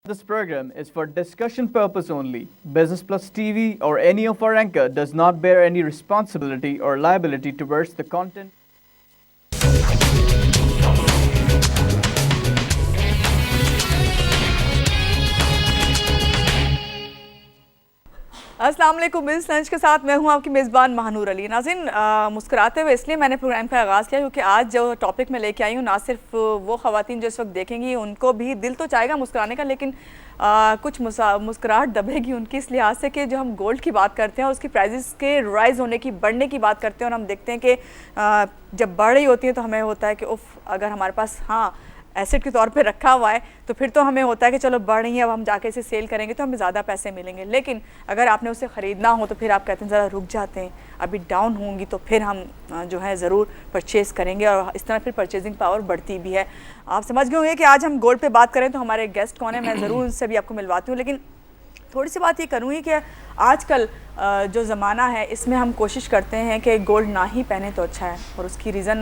This program is for discussion purpose only. Business Plus TV or any of our anchor does not bear any responsibility or liability towards the content. अस्सलाम वालेकुम। Business lunch के साथ मैं हूं आपकी मेज़बान महानूर अली। नाज़रीन, मुस्कुराते हुए इसलिए मैंने प्रोग्राम का आगाज़ किया क्योंकि आज जो टॉपिक मैं लेके आई हूं ना सिर्फ वो ख़वातीन जो इस वक्त देखेंगी उनको भी दिल तो चाहेगा मुस्कुराने का, लेकिन कुछ मुस्कुराहट दबेगी उनकी इस लिहाज से कि जो हम गोल्ड की बात करते हैं उसकी प्राइजेस के राइज़ होने की, बढ़ने की बात करते हैं और हम देखते हैं कि जब बढ़ रही होती है तो हमें होता है कि उफ़, अगर हमारे पास एसेट के तौर पे रखा हुआ है तो फिर तो हमें होता है कि चलो बढ़ रही है, अब हम जाके इसे सेल करेंगे तो हमें ज़्यादा पैसे मिलेंगे। लेकिन अगर आपने उसे ख़रीदना हो तो फिर आप कहते हैं ज़रा रुक जाते हैं, अभी डाउन होंगी तो फिर हम जो है ज़रूर परचेज़ करेंगे और इस तरह फिर परचेजिंग पावर बढ़ती भी है। आप समझ गए होंगे कि आज हम गोल्ड पे बात करें तो हमारे गेस्ट कौन है, मैं ज़रूर उनसे भी आपको मिलवाती हूँ। लेकिन थोड़ी सी बात ये करूँगी कि आजकल जो ज़माना है इसमें हम कोशिश करते हैं कि गोल्ड ना ही पहने तो अच्छा है, और उसकी रीज़न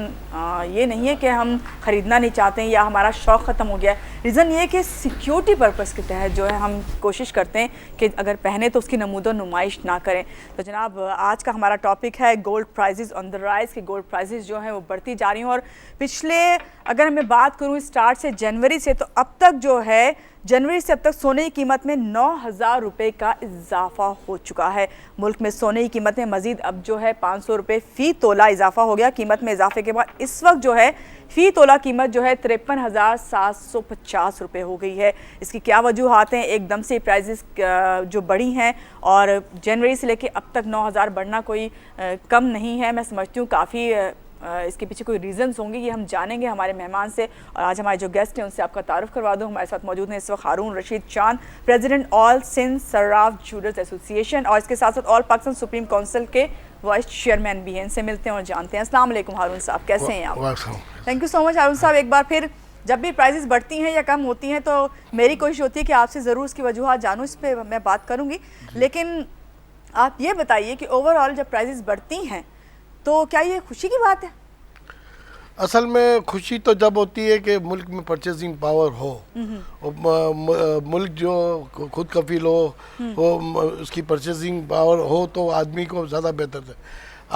ये नहीं है कि हम ख़रीदना नहीं चाहते हैं या हमारा शौक़ ख़त्म हो गया है। रीज़न ये है कि सिक्योरिटी पर्पस के तहत जो है हम कोशिश करते हैं कि अगर पहने तो उसकी नमूदो नुमाइश ना करें। तो जनाब, आज का हमारा टॉपिक है gold prices on the rise, कि गोल्ड प्राइजेज़ जो हैं वो बढ़ती जा रही हैं। और पिछले अगर मैं बात करूँ स्टार्ट से जनवरी से, तो अब तक जो है जनवरी से अब तक सोने की कीमत में 9,000 रुपये का इजाफा हो चुका है। मुल्क में सोने की कीमत में मज़ीद अब जो है 500 रुपये फ़ी तोला इजाफा हो गया। कीमत में इजाफे के बाद इस वक्त जो है फ़ी तोला कीमत जो है 53,750 रुपये हो गई है। इसकी क्या वजूहात हैं? एकदम से प्राइजेस जो बढ़ी हैं और जनवरी से लेके अब तक 9,000 बढ़ना कोई कम नहीं है। मैं समझती हूँ काफ़ी इसके पीछे कोई रीज़न्स होंगे, ये हम जानेंगे हमारे मेहमान से। और आज हमारे जो गेस्ट हैं उनसे आपका तारुफ करवा दूँ। हमारे साथ मौजूद हैं इस वक्त Haroon Rashid Chand, president all Sindh Sarraf jewellers association, और इसके साथ साथ ऑल पाकिस्तान सुप्रीम काउंसिल के वाइस चेयरमैन भी हैं। इनसे मिलते हैं और जानते हैं। अस्सलाम वालेकुम हारून साहब, कैसे हैं आप? थैंक यू सो मच हारून साहब। एक बार फिर जब भी प्राइजेस बढ़ती हैं या कम होती हैं तो मेरी कोशिश होती है कि आपसे ज़रूर उसकी वजूहत जानूँ, इस पर मैं बात करूँगी। लेकिन आप ये बताइए कि ओवरऑल जब प्राइजेस बढ़ती हैं तो क्या ये खुशी की बात है? असल में खुशी तो जब होती है कि मुल्क में परचेजिंग पावर हो, मुल्क जो खुद कफील हो उसकी परचेजिंग पावर हो तो आदमी को ज़्यादा बेहतर है।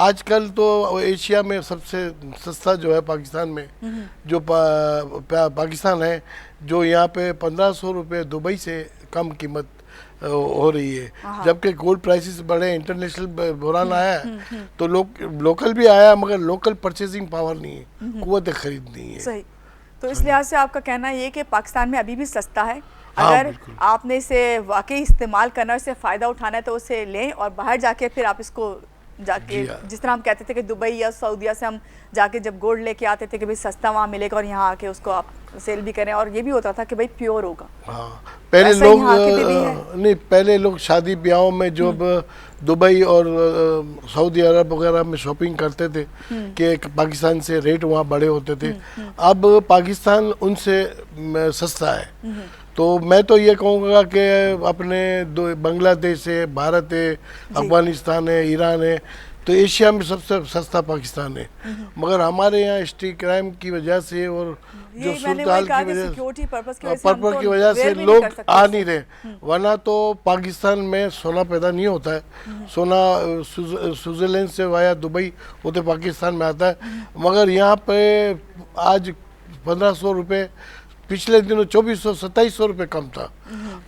आजकल तो एशिया में सबसे सस्ता जो है पाकिस्तान में, जो पाकिस्तान है, जो यहाँ पे 1,500 रुपये दुबई से कम कीमत हो रही है। जबकि गोल्ड प्राइसेस बढ़े, इंटरनेशनल बुरान आया है तो लोकल भी आया, मगर लोकल परचेजिंग पावर नहीं है, कुव्वत खरीद नहीं है। सही। तो इस लिहाज से आपका कहना ये कि पाकिस्तान में अभी भी सस्ता है, अगर आपने इसे वाकई इस्तेमाल करना, इससे फ़ायदा उठाना है तो उसे लें और बाहर जाके फिर आप इसको जाके, जिस तरह हम कहते थे कि दुबई या सऊदीया से हम जाके जब गोल्ड लेके आते थे कि भाई सस्ता वहाँ मिलेगा और यहाँ आके उसको आप सेल भी करें, और ये भी होता था कि भाई प्योर होगा। हाँ, पहले लोग नहीं, पहले लोग शादी ब्याहों में जो दुबई और सऊदी अरब वगैरह में शॉपिंग करते थे कि पाकिस्तान से रेट वहाँ बड़े होते थे। अब पाकिस्तान उनसे सस्ता है। तो मैं तो ये कहूँगा कि अपने बांग्लादेश है, भारत है, अफगानिस्तान है, ईरान है, तो एशिया में सबसे सस्ता पाकिस्तान है। मगर हमारे यहाँ स्ट्रीट क्राइम की वजह से और जो सूरत की वजह से लोग आ नहीं रहे, वरना तो पाकिस्तान में सोना पैदा नहीं होता है। सोना स्विट्ज़रलैंड से वाया दुबई होते पाकिस्तान में आता है। मगर यहाँ पे आज 1,500 रुपये, पिछले दिनों 2,400-2,700 रुपये कम था।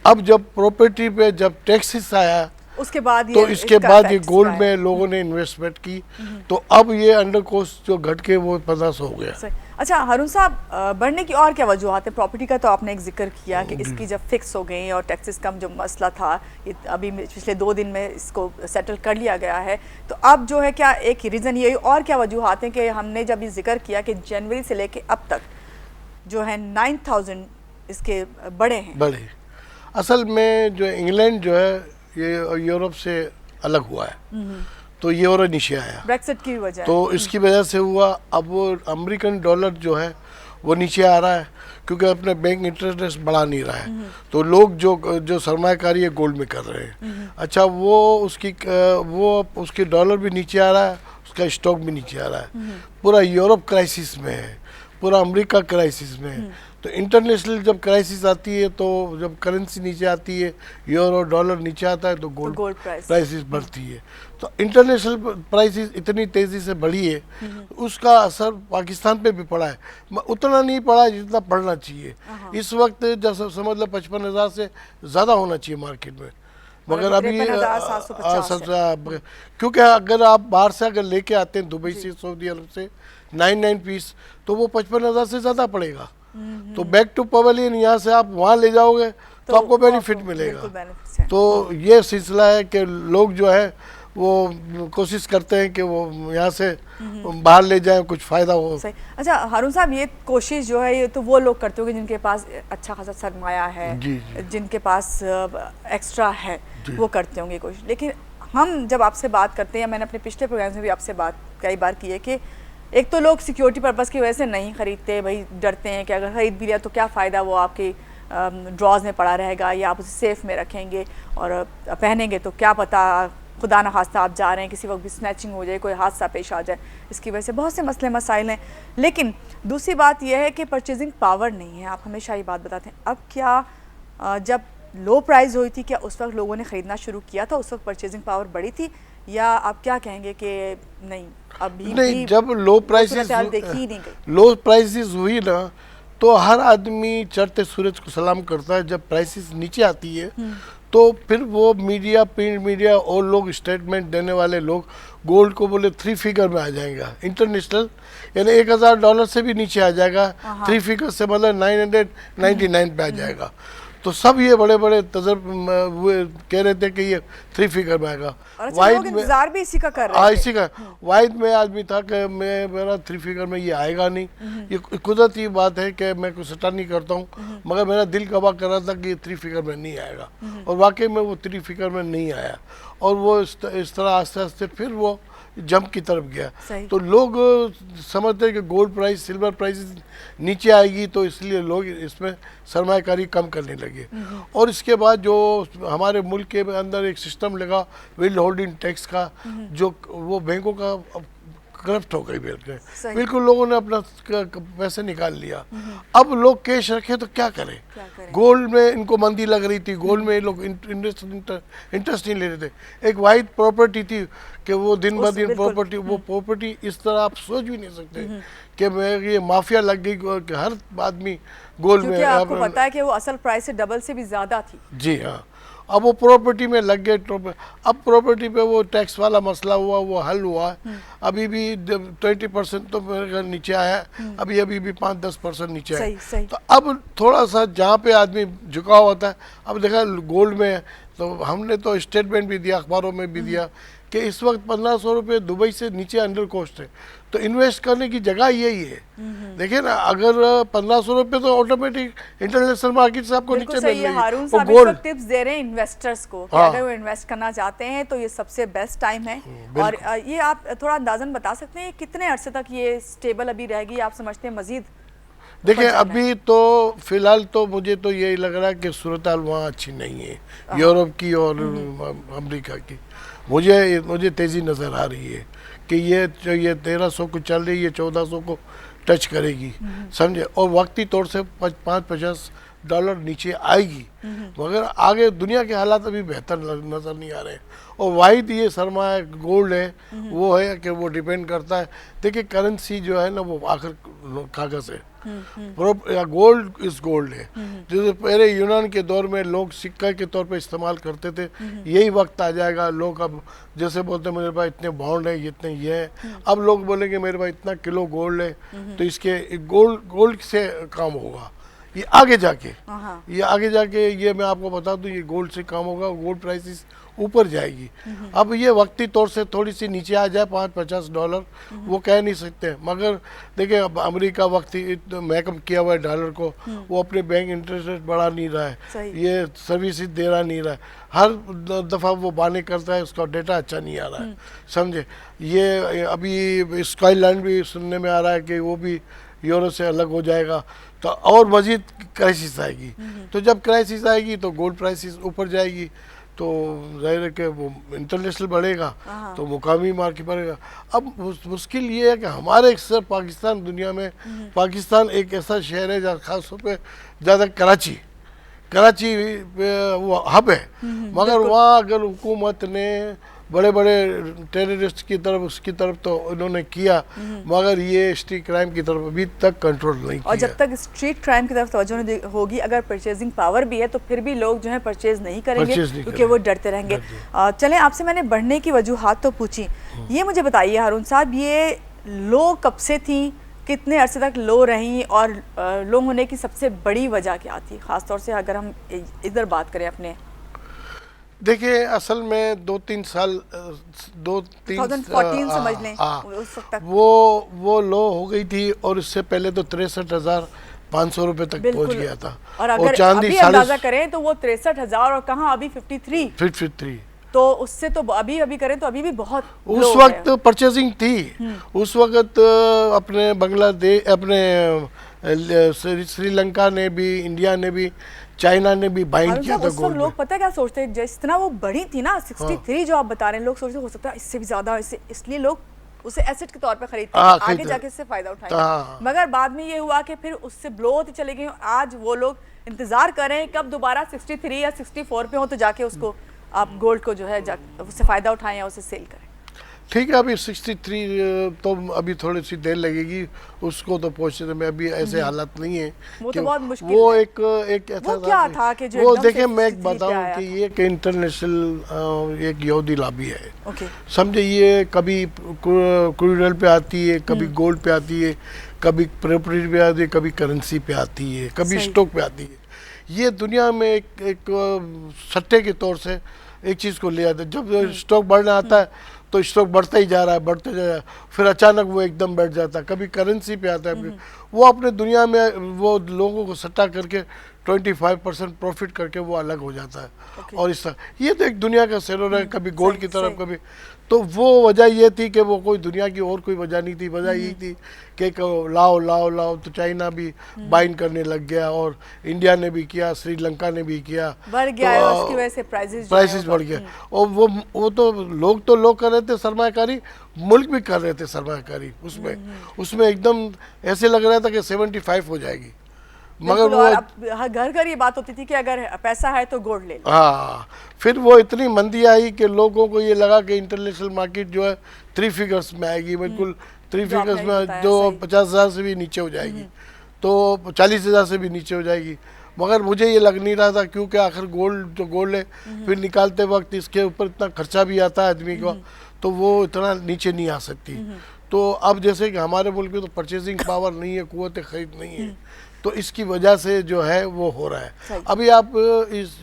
अब जब प्रॉपर्टी पे जब टैक्सेस आया उसके बाद तो इसके बाद ये गोल्ड में लोगों ने इन्वेस्टमेंट की, तो अब ये अंडर कोस्ट जो घट के वो 1,500 हो गया। अच्छा हारून साहब, बढ़ने की और क्या वजूहत है? प्रॉपर्टी का तो आपने एक जिक्र किया कि इसकी जब फिक्स हो गई और टैक्सेस कम जो मसला था, ये अभी पिछले 2 दिन में इसको सेटल कर लिया गया है, तो अब जो है क्या एक रीज़न ये और क्या वजूहत हैं कि हमने जब ये जिक्र किया कि जनवरी से लेके अब तक जो है 9,000 इसके बड़े हैं? असल में जो इंग्लैंड जो है ये यूरोप से अलग हुआ है, तो यूरो नीचे आया ब्रेक्सिट की वजह, तो इसकी वजह से हुआ। अब वो अमेरिकन डॉलर जो है वो नीचे आ रहा है क्योंकि अपने बैंक इंटरेस्ट रेट बढ़ा नहीं रहा है, तो लोग जो सरमायाकारी है गोल्ड में कर रहे हैं। अच्छा, वो उसकी डॉलर भी नीचे आ रहा है, उसका स्टॉक भी नीचे आ रहा है। पूरा यूरोप क्राइसिस में है, पूरा अमेरिका क्राइसिस में है। तो इंटरनेशनल जब क्राइसिस आती है, तो जब करेंसी नीचे आती है, यूरो डॉलर नीचे आता है, तो गोल्ड प्राइसिस बढ़ती है। तो इंटरनेशनल प्राइसिस इतनी तेज़ी से बढ़ी है, उसका असर पाकिस्तान पे भी पड़ा है, उतना नहीं पड़ा है जितना पड़ना चाहिए। इस वक्त जब समझ लो 55,000 से ज़्यादा होना चाहिए मार्केट में, मगर अभी क्योंकि अगर आप बाहर से अगर लेके आते हैं दुबई से, सऊदी अरब से 9 पीस, तो वो 55,000 से ज़्यादा पड़ेगा। तो बैक टू पवेलियन यहाँ से आप वहाँ ले जाओगे तो आपको बेनिफिट मिलेगा। तो ये सिलसिला है कि लोग जो है वो कोशिश करते हैं कि वो यहाँ से बाहर ले जाएं, कुछ फ़ायदा हो। सही। अच्छा हारून साहब, ये कोशिश जो है ये तो वो लोग करते होंगे जिनके पास अच्छा खासा सरमाया है, जिनके पास एक्स्ट्रा है, वो करते होंगे कोशिश। लेकिन हम जब आपसे बात करते हैं, मैंने अपने पिछले प्रोग्राम में भी आपसे बात कई बार की है कि एक तो लोग सिक्योरिटी पर्पज़ की वजह से नहीं ख़रीदते, भाई डरते हैं कि अगर ख़रीद भी लिया तो क्या फ़ायदा, वो आपकी ड्रॉज में पड़ा रहेगा या आप उसे सेफ़ में रखेंगे और पहनेंगे तो क्या पता खुदा न खास्ता आप जा रहे हैं किसी वक्त भी स्नैचिंग हो जाए, कोई हादसा पेश आ जाए, इसकी वजह से बहुत से मसले मसाइल हैं। लेकिन दूसरी बात यह है कि परचेजिंग पावर नहीं है, आप हमेशा ये बात बताते हैं। अब क्या जब लो प्राइस हुई थी, क्या उस वक्त लोगों ने ख़रीदना शुरू किया था, उस वक्त परचेजिंग पावर बढ़ी थी, या आप क्या कहेंगे कि नहीं अभी नहीं, जब लो प्राइसेस देखी ही नहीं गई? लो प्राइसेस हुई ना, तो हर आदमी चढ़ते सूरज को सलाम करता है। जब प्राइसेस नीचे आती है तो फिर वो मीडिया, प्रिंट मीडिया और लोग, स्टेटमेंट देने वाले लोग गोल्ड को बोले 3 फिगर में आ जाएगा इंटरनेशनल, यानी $1,000 से भी नीचे आ जाएगा। 3 फिगर से मतलब 999 पे आ जाएगा। तो सब ये बड़े बड़े तजर्बे कह रहे थे कि ये 3 फिगर में आएगा। वाइड में इंतजार भी इसी का कर रहे थे। इसी का वाइड में आदमी था कि मेरा 3 फिगर में ये आएगा नहीं। ये कुदरती बात है कि मैं कुछ सटा नहीं करता हूँ, मगर मेरा दिल गवाह कर रहा था कि ये 3 फिगर में नहीं आएगा, और वाकई में वो 3 फिगर में नहीं आया, और वो इस तरह आस्ते आस्ते फिर वो जंप की तरफ गया। तो लोग समझते हैं कि गोल्ड प्राइस, सिल्वर प्राइस नीचे आएगी, तो इसलिए लोग इसमें सरमायाकारी कम करने लगे। और इसके बाद जो हमारे मुल्क के अंदर एक सिस्टम लगा विल होल्डिंग टैक्स का, जो वो बैंकों का करप्ट हो गई बिल्कुल लोगों ने अपना पैसे निकाल लिया। अब लोग कैश रखे तो क्या करें? गोल्ड में इनको मंदी लग रही थी, गोल्ड में लोग इंटरेस्ट नहीं ले रहे थे। एक वाइड प्रॉपर्टी थी कि वो दिन ब दिन प्रॉपर्टी, वो प्रॉपर्टी इस तरह आप सोच भी नहीं सकते कि मैं ये माफिया लग गई कि हर आदमी गोल्ड में। आपको पता है कि वो असल प्राइस से डबल से भी ज्यादा थी। जी हाँ, अब वो प्रॉपर्टी में लग गए। अब प्रॉपर्टी पे वो टैक्स वाला मसला हुआ, वो हल हुआ। अभी भी 20% तो मेरे घर नीचे आया, अभी भी 5-10% नीचे आया। तो अब थोड़ा सा जहाँ पे आदमी झुका होता है, अब देखा गोल्ड में, तो हमने तो स्टेटमेंट भी दिया, अखबारों में भी दिया कि इस वक्त 1500 रुपये दुबई से नीचे अंडर कॉस्ट है। तो इन्वेस्ट करने की जगह यही है। देखिए ना, अगर 1500 रुपये तो ऑटोमेटिक इंटरनेशनल मार्केट से आपको नीचे मिल रही हारून साहब इस वक्त टिप्स दे रहे हैं इन्वेस्टर्स को कि अगर वो इन्वेस्ट करना चाहते हैं तो ये सबसे बेस्ट टाइम है। और ये आप थोड़ा अंदाजन बता सकते हैं कितने अरसे तक ये स्टेबल अभी रहेगी, आप समझते हैं मजीद? देखिए अभी तो फिलहाल तो मुझे तो यही लग रहा है कि सूरत हाल वहाँ अच्छी नहीं है, यूरोप की और अमेरिका की। मुझे तेज़ी नज़र आ रही है कि ये 1300 को चल रही है, 1400 को टच करेगी, समझे, और वक्ती तौर से $5-50 नीचे आएगी। मगर आगे दुनिया के हालात अभी बेहतर नज़र नहीं आ रहे हैं। और वाहिद ये सरमाया गोल्ड है, वो है कि वो डिपेंड करता है। देखिए करेंसी जो है ना, वो आखिर कागज़ है, गोल्ड इज गोल्ड है। जैसे पहले यूनान के दौर में लोग सिक्का के तौर पे इस्तेमाल करते थे, यही वक्त आ जाएगा लोग अब जैसे बोलते मेरे पास इतने बॉन्ड है, इतने ये है, अब लोग बोलेंगे मेरे पास इतना किलो गोल्ड है, तो इसके गोल्ड से काम होगा। ये आगे जाके ये मैं आपको बता दूं, ये गोल्ड से काम होगा, गोल्ड प्राइसेस ऊपर जाएगी। अब ये वक्ती तौर से थोड़ी सी नीचे आ जाए $5-50, वो कह नहीं सकते। मगर देखिए अब अमेरिका वक्ती मैकअप किया हुआ है डॉलर को, वो अपने बैंक इंटरेस्ट रेट बढ़ा नहीं रहा है, ये सर्विसेज दे रहा नहीं रहा है, हर दफ़ा वो बाने करता है, उसका डेटा अच्छा नहीं आ रहा है, समझे। ये अभी स्कॉटलैंड भी सुनने में आ रहा है कि वो भी यूरो से अलग हो जाएगा, तो और मज़ीद क्राइसिस आएगी। तो जब क्राइसिस आएगी तो गोल्ड प्राइसेस ऊपर जाएगी। तो जाहिर है कि वो इंटरनेशनल बढ़ेगा तो मुकामी मार्केट बढ़ेगा। अब मुश्किल ये है कि हमारे सर पाकिस्तान दुनिया में पाकिस्तान एक ऐसा शहर है जहाँ खासतौर पे ज़्यादा कराची वो हब है, मगर वहाँ अगर हुकूमत ने बड़े बड़े टेररिस्ट की तरफ उसकी तरफ तो उन्होंने किया, मगर ये स्ट्रीट क्राइम की तरफ अभी तक कंट्रोल नहीं किया। और जब तक स्ट्रीट क्राइम की तरफ तवज्जो नहीं होगी, अगर परचेजिंग पावर भी है तो फिर भी लोग जो है परचेज नहीं करेंगे क्योंकि वो डरते रहेंगे। चलें, आपसे मैंने बढ़ने की वजूहात तो पूछी, ये मुझे बताइए हारून साहब, ये लो कब से थी, कितने अरसे तक लो रहीं, और लो होने की सबसे बड़ी वजह क्या थी, ख़ास तौर से अगर हम इधर बात करें अपने? देखिए असल में 2-3 साल 2014 समझ लें उस वक्त तक वो लो हो गई थी, और इससे पहले तो 63,500 रुपए तक पहुंच गया था। और अगर चांदी अभी अंदाजा करें तो वो 63,000 और कहाँ अभी 53, तो उससे तो अभी करें तो अभी भी बहुत उस वक्त परचेजिंग थी। उस वक्त अपने बांग्लादेश, अपने श्रीलंका ने भी, इंडिया ने भी, चाइना ने भी बाइंड किया था गोल्ड। लोग पता है क्या सोचते हैं, जिस तरह वो बढ़ी थी ना 63 जो आप बता रहे हैं, लोग सोचते हो सकता है इससे भी ज्यादा, इसलिए लोग उसे एसेट के तौर पे खरीदते हैं, आगे जाके इससे फायदा उठाएंगे। मगर बाद में ये हुआ कि फिर उससे ब्लो होती चली गई। आज वो लोग इंतजार कर रहे हैं कब दोबारा 63 या 64 पे हो तो जाके उसको आप गोल्ड को जो है उससे फायदा उठाएं या उसे सेल करें। ठीक है, अभी 63 तो अभी थोड़ी सी देर लगेगी उसको तो पहुंचने में, अभी ऐसे हालात नहीं है। वो तो बहुत मुश्किल वो है। एक ऐसा वो क्या था कि जो वो देखें, मैं एक बताऊं कि ये एक इंटरनेशनल एक यहूदी लॉबी है। समझे, ये कभी क्रूड ऑयल पे आती है, कभी गोल्ड पे आती है, कभी प्रॉपर्टी पे आती है, कभी करेंसी पे आती है, कभी स्टॉक पे आती है। ये दुनिया में एक सट्टे के तौर से एक चीज़ को ले आता है। जब स्टॉक बढ़ना आता है तो स्टॉक बढ़ता ही जा रहा है, फिर अचानक वो एकदम बैठ जाता है। कभी करेंसी पे आता है, वो अपने दुनिया में वो लोगों को सट्टा करके 25% प्रॉफिट करके वो अलग हो जाता है। और इस तरह ये तो एक दुनिया का सेलर है, कभी गोल्ड की तरफ कभी, तो वो वजह ये थी कि वो कोई दुनिया की और कोई वजह नहीं थी। वजह यही थी कि लाओ तो चाइना भी बाइंड करने लग गया, और इंडिया ने भी किया, श्रीलंका ने भी किया, बढ़ गया है, उसकी वजह से प्राइसेस बढ़ गया। और वो तो लोग कर रहे थे सरमायाकारी, मुल्क भी कर रहे थे सरमायाकारी। उसमें एकदम ऐसे लग रहा था कि 75 हो जाएगी, मगर वो घर ये बात होती थी कि अगर पैसा है तो गोल्ड ले लो। हाँ, फिर वो इतनी मंदी आई कि लोगों को ये लगा कि इंटरनेशनल मार्केट जो है 3 फिगर्स में आएगी, बिल्कुल 3 फिगर्स में, जो 50,000 से भी नीचे हो जाएगी, तो 40,000 से भी नीचे हो जाएगी। मगर मुझे ये लग नहीं रहा था, क्योंकि आखिर गोल्ड है, फिर निकालते वक्त इसके ऊपर इतना खर्चा भी आता है आदमी को, तो वो इतना नीचे नहीं आ सकती। तो अब जैसे कि हमारे मुल्क में तो परचेजिंग पावर नहीं है, कुव्वत खरीद नहीं है, तो इसकी वजह से जो है वो हो रहा है। अभी आप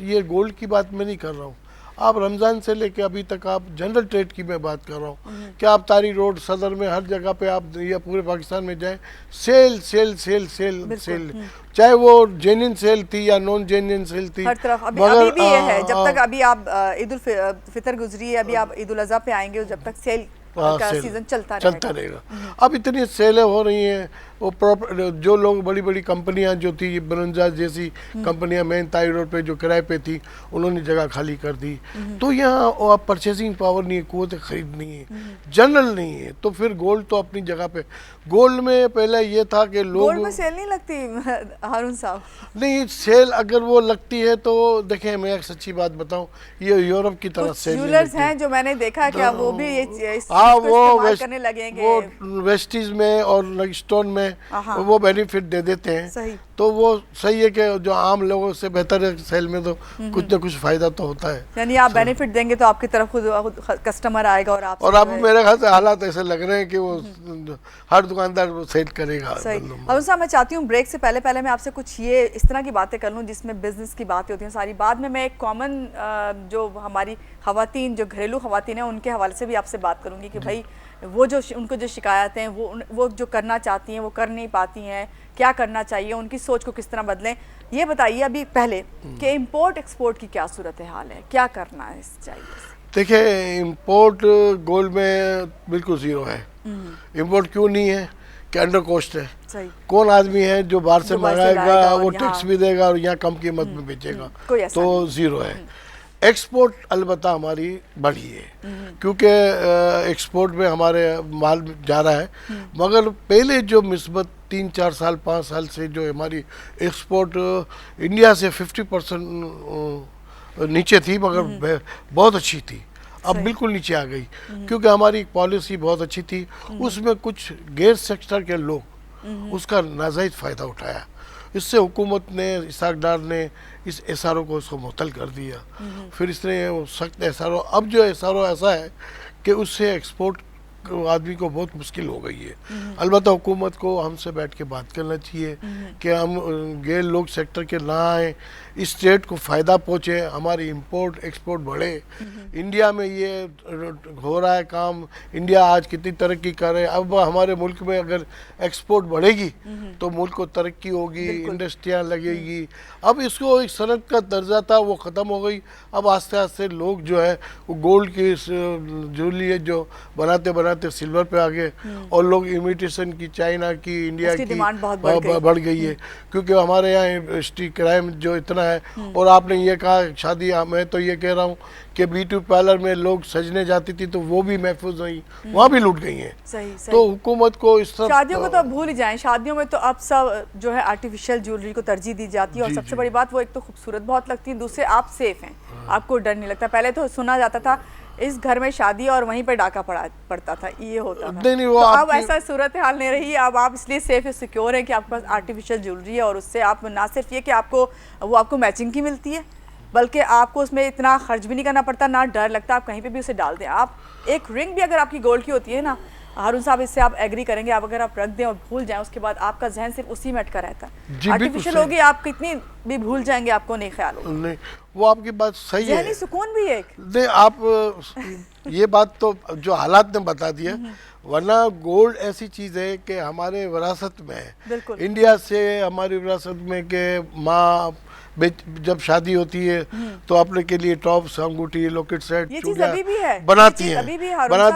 ये गोल्ड की बात मैं नहीं कर रहा हूँ, आप रमज़ान से लेके अभी तक आप जनरल ट्रेड की मैं बात कर रहा हूँ कि आप तारी रोड, सदर में, हर जगह पे आप या पूरे पाकिस्तान में जाएं, sale sale sale sale sale, चाहे वो जेन्युइन सेल थी या नॉन जेन्युइन सेल थी, हर तरफ अभी भी ये है। जब तक अभी आप ईद उल फितर गुजरी है, अभी आप ईद उल अज़हा पे आएंगे, जब तक सेल का सीजन चलता रहेगा। अब इतनी सेलें हो रही हैं, वो जो लोग बड़ी बड़ी कंपनियां जो थी, ब्रंजा जैसी कंपनियां मेन ताई रोड पे जो किराए पे थी, उन्होंने जगह खाली कर दी। तो यहाँ परचेजिंग पावर नहीं है, कुव्वत खरीद नहीं है, जनरल नहीं है। तो फिर गोल्ड तो अपनी जगह पे, गोल्ड में पहले ये था कि लोग, गोल्ड में सेल नहीं लगती हारून साहब? नहीं, सेल अगर वो लगती है तो देखें, मैं एक सच्ची बात बताऊं, ये यूरोप की तरह सेल ज्वेलर्स हैं जो मैंने देखा कि वो भी ये वो करने लगेंगे, वो वेस्टीज में और लगस्टोन में वो बेनिफिट दे देते हैं। सही। तो वो सही है कि जो आम लोगों से बेहतर है, सेल में तो कुछ ना कुछ फायदा तो होता है। यानी आप बेनिफिट देंगे तो आपकी तरफ खुद कस्टमर आएगा, और अब मेरे ख्याल से हालात ऐसे लग रहे हैं कि वो हर दुकानदार वो सेल करेगा। हारून साहब, मैं चाहती हूँ ब्रेक से पहले मैं आपसे कुछ ये इस तरह की बातें कर लूँ जिसमें बिजनेस की बातें होती हैं सारी। बाद में मैं एक कॉमन जो हमारी खवातीन, जो घरेलू खवातीन हैं, उनके हवाले से भी आपसे बात करूँगी कि भाई वो जो उनको जो शिकायतें हैं, वो जो करना चाहती हैं वो कर नहीं पाती हैं, क्या करना चाहिए, उनकी सोच को किस तरह बदलें। ये बताइए अभी पहले कि इंपोर्ट एक्सपोर्ट की क्या सूरत हाल है, क्या करना है चाहिए? देखिए, इंपोर्ट गोल्ड में बिल्कुल ज़ीरो है। इंपोर्ट क्यों नहीं है कि अंडर कॉस्ट है। सही। कौन आदमी है जो बाहर से मंगाएगा, वो टैक्स भी देगा और यहाँ कम कीमत में बेचेगा, तो ज़ीरो है। एक्सपोर्ट अलबत्ता हमारी बढ़ी है, क्योंकि एक्सपोर्ट में हमारे माल जा रहा है, मगर पहले जो निस्बत 3-4 साल 5 साल से जो हमारी एक्सपोर्ट इंडिया से 50% नीचे थी, मगर बहुत अच्छी थी। अब बिल्कुल नीचे आ गई, क्योंकि हमारी पॉलिसी बहुत अच्छी थी। उसमें कुछ गैर सेक्टर के लोग उसका नाजायज फ़ायदा उठाया। इससे हुकूमत ने, इसाक डार ने इस एसआरओ को उसको मुअत्तल कर दिया। फिर इसने सख्त एसआरओ, अब जो एसआरओ ऐसा है कि उससे एक्सपोर्ट आदमी को बहुत मुश्किल हो गई है। अलबत्ता हुकूमत को हमसे बैठ के बात करना चाहिए कि हम गैर लोग सेक्टर के ना आए, इस स्टेट को फ़ायदा पहुँचे, हमारी इंपोर्ट एक्सपोर्ट बढ़े। इंडिया में ये हो रहा है काम, इंडिया आज कितनी तरक्की कर रहे हैं। अब हमारे मुल्क में अगर एक्सपोर्ट बढ़ेगी तो मुल्क को तरक्की होगी, इंडस्ट्रियाँ लगेगी। अब इसको एक सनत का दर्जा था, वो ख़त्म हो गई। अब आस्ते आस्ते लोग जो है वो गोल्ड की ज्वेलरी जो बनाते बनाते सिल्वर पे आ गए, और लोग इमिटेशन की, चाइना की, इंडिया की डिमांड बहुत बढ़ गई है, क्योंकि हमारे यहाँ स्ट्रीट क्राइम जो इतना है। और आपने ये कहा शादी, मैं तो ये कह रहा हूँ कि ब्यूटी पार्लर में लोग सजने जाती थी तो वो भी महफूज नहीं, वहाँ भी लूट गई हैं। सही। तो हुकूमत को इस तरह, शादियों को तो अब भूल ही जाएं। शादियों में तो अब सब जो है आर्टिफिशियल ज्वेलरी को तरजीह दी जाती है, और सबसे बड़ी बात वो एक तो खूबसूरत बहुत लगती है, दूसरे आप सेफ हैं, आपको डर नहीं लगता। पहले तो सुना जाता था इस घर में शादी और वहीं पर डाका पड़ता था, ये होता था। नहीं, वो तो अब ऐसा सूरत हाल नहीं रही। अब आप इसलिए सेफ है, सिक्योर है कि आपके पास आर्टिफिशियल ज्वेलरी है, और उससे आप ना सिर्फ ये कि आपको मैचिंग की मिलती है, बल्कि आपको उसमें इतना खर्च भी नहीं करना पड़ता, ना डर लगता आप कहीं पे भी उसे डाल दें। आप एक रिंग भी अगर आपकी गोल्ड की होती है ना, हारून साहब, इससे आप एग्री करेंगे, आप अगर आप रख दें और भूल जाएं, उसके बाद आपका जहन सिर्फ उसी में अटका रहता है। आर्टिफिशियल होगी, आप कितनी भी भूल जाएंगे, आपको नहीं ख्याल होगा। नहीं, वो आपकी बात सही है, जहनी सुकून भी एक नहीं आप ये बात तो जो हालात ने बता दिया, वरना गोल्ड ऐसी चीज़ है कि हमारे विरासत में है। इंडिया से हमारी विरासत में कि माँ जब शादी होती है तो अपने के लिए टॉप्स, अंगूठी, लॉकेट सेट, चूड़ियाँ बनाती है, और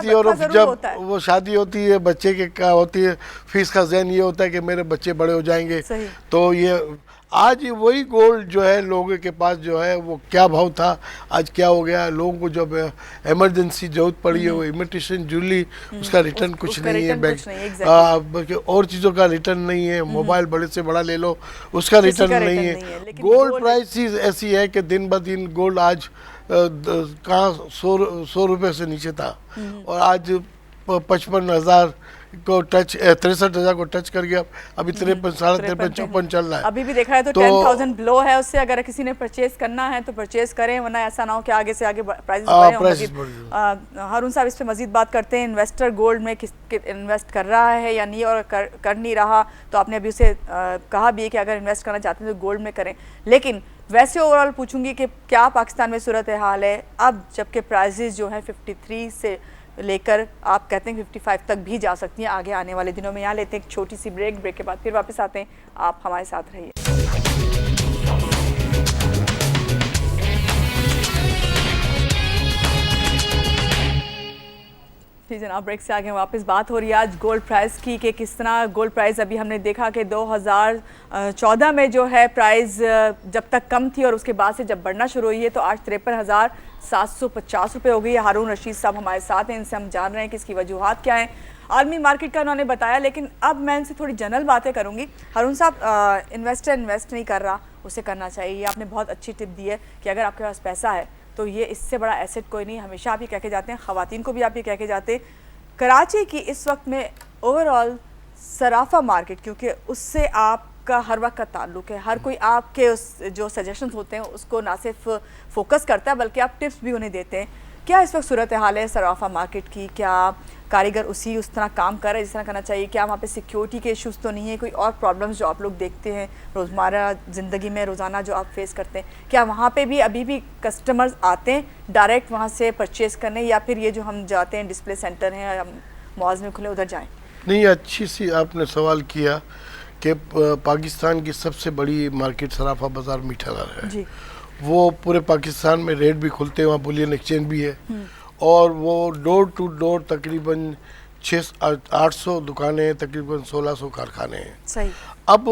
जब वो शादी होती है, बच्चे के क्या होती है, फीस का ज़हन ये होता है कि मेरे बच्चे बड़े हो जाएंगे। तो ये आज वही गोल्ड जो है लोगों के पास जो है वो क्या भाव था, आज क्या हो गया। लोगों को जब इमरजेंसी जरूरत पड़ी है, वो इमिटेशन ज्वेलरी, उसका रिटर्न कुछ नहीं है, बैंक और चीज़ों का रिटर्न नहीं है, मोबाइल बड़े से बड़ा ले लो उसका रिटर्न नहीं है। गोल्ड प्राइस ऐसी है कि दिन ब दिन गोल्ड आज कहाँ 100 रुपये से नीचे था, और आज 55,000 को टच, 63,000 को टच कर गया। अभी 53, 53, 54 चल रहा है। अभी भी देखा है तो 10,000 बिलो है उससे। अगर किसी ने परचेज करना है तो परचेज करें, वरना ऐसा ना हो कि आगे से आगे प्राइसेस बढ़े। हारून साहब, इस पे मजीद बात करते हैं। इन्वेस्टर गोल्ड में इन्वेस्ट कर रहा है या नहीं, और कर नहीं रहा, तो आपने अभी उसे कहा भी है कि अगर इन्वेस्ट करना चाहते हैं तो गोल्ड में करें। लेकिन वैसे ओवरऑल पूछूंगी कि क्या पाकिस्तान में सूरत हाल है अब, जबकि प्राइजेस जो है 53 से लेकर आप कहते हैं 55 तक भी जा सकती हैं आगे आने वाले दिनों में। यहाँ लेते हैं एक छोटी सी ब्रेक के बाद फिर वापस आते हैं। आप हमारे साथ रहिए। जी जनाब, ब्रेक से आगे वापस बात हो रही है आज गोल्ड प्राइस की, कि किस तरह गोल्ड प्राइस, अभी हमने देखा कि 2014 में जो है प्राइस जब तक कम थी और उसके बाद से जब बढ़ना शुरू हुई है तो आज 53,750 रुपये हो गई है। हारून रशीद साहब हमारे साथ हैं, इनसे हम जान रहे हैं कि इसकी वजूहात क्या हैं। आलमी मार्केट का उन्होंने बताया, लेकिन अब मैं इनसे थोड़ी जनरल बातें करूंगी। हारून साहब, इन्वेस्टर इन्वेस्ट नहीं कर रहा, उसे करना चाहिए। ये आपने बहुत अच्छी टिप दी है कि अगर आपके पास पैसा है तो ये इससे बड़ा एसेट कोई नहीं। हमेशा आप ये कह के जाते हैं, ख़वातीन को भी आप ये कह के जाते हैं। कराची की इस वक्त में ओवरऑल सराफा मार्केट, क्योंकि उससे आपका हर वक्त का ताल्लुक है, हर कोई आपके उस जो सजेशंस होते हैं उसको ना सिर्फ फोकस करता है बल्कि आप टिप्स भी उन्हें देते हैं। क्या इस वक्त सूरत हाल है सराफा मार्केट की? क्या कारीगर उस तरह काम कर रहे हैं जिस तरह करना चाहिए? क्या वहाँ पे सिक्योरिटी के इश्यूज़ तो नहीं है? कोई और प्रॉब्लम्स जो आप लोग देखते हैं रोज़मर्रा ज़िंदगी में, रोज़ाना जो आप फेस करते हैं, क्या वहाँ पे भी अभी भी कस्टमर्स आते हैं डायरेक्ट वहाँ से परचेज़ करने, या फिर ये जो हम जाते हैं डिस्प्ले सेंटर हैं मॉल्स में खुले उधर जाएँ? नहीं, अच्छी सी आपने सवाल किया कि पाकिस्तान की सबसे बड़ी मार्केट सराफा बाज़ार मीठाधार है जी। वो पूरे पाकिस्तान में रेट भी खुलते हैं, वहाँ बुलियन एक्सचेंज भी है, और वो डोर टू डोर तकरीबन 800 दुकानें हैं, तकरीबन 1600 कारखाने हैं। सही। अब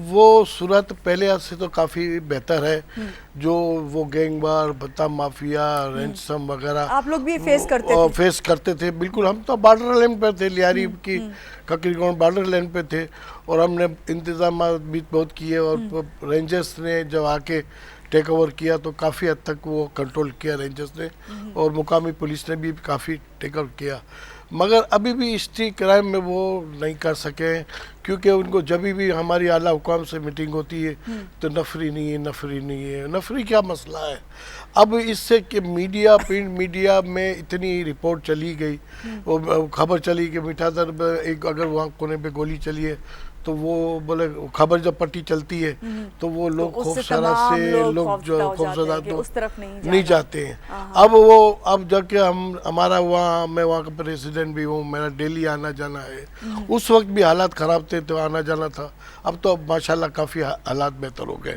वो सूरत पहले से तो काफ़ी बेहतर है। जो वो गैंगवार, भत्ता माफिया, रैंसम वगैरह आप लोग भी फेस करते थे। बिल्कुल, हम तो बॉर्डर लाइन पर थे, लियारी की ककरीगौंड बॉर्डर लाइन पे थे, और हमने इंतजाम भी बहुत किए, और रेंजर्स ने जब आके टेक ओवर किया तो काफ़ी हद तक वो कंट्रोल किया रेंजर्स ने, और मुकामी पुलिस ने भी काफ़ी टेक ओवर किया। मगर अभी भी स्ट्रीट क्राइम में वो नहीं कर सके, क्योंकि उनको जब भी हमारी आला हुकाम से मीटिंग होती है तो नफरी नहीं है, नफरी नहीं है। नफरी क्या मसला है? अब इससे कि मीडिया, प्रिंट मीडिया में इतनी रिपोर्ट चली गई, वो खबर चली कि मीठादर एक अगर वहाँ कोने पे गोली चली है, तो वो बोले खबर जब पट्टी चलती है तो वो लोग खौफसरा से लोग जो खौफसदा तो उस तरफ नहीं जाते हैं। अब जाके हमारा वहाँ, मैं वहाँ का प्रेसिडेंट भी हूँ, मेरा डेली आना जाना है। उस वक्त भी हालात ख़राब थे तो आना जाना था, अब तो माशाल्लाह काफ़ी हालात बेहतर हो गए।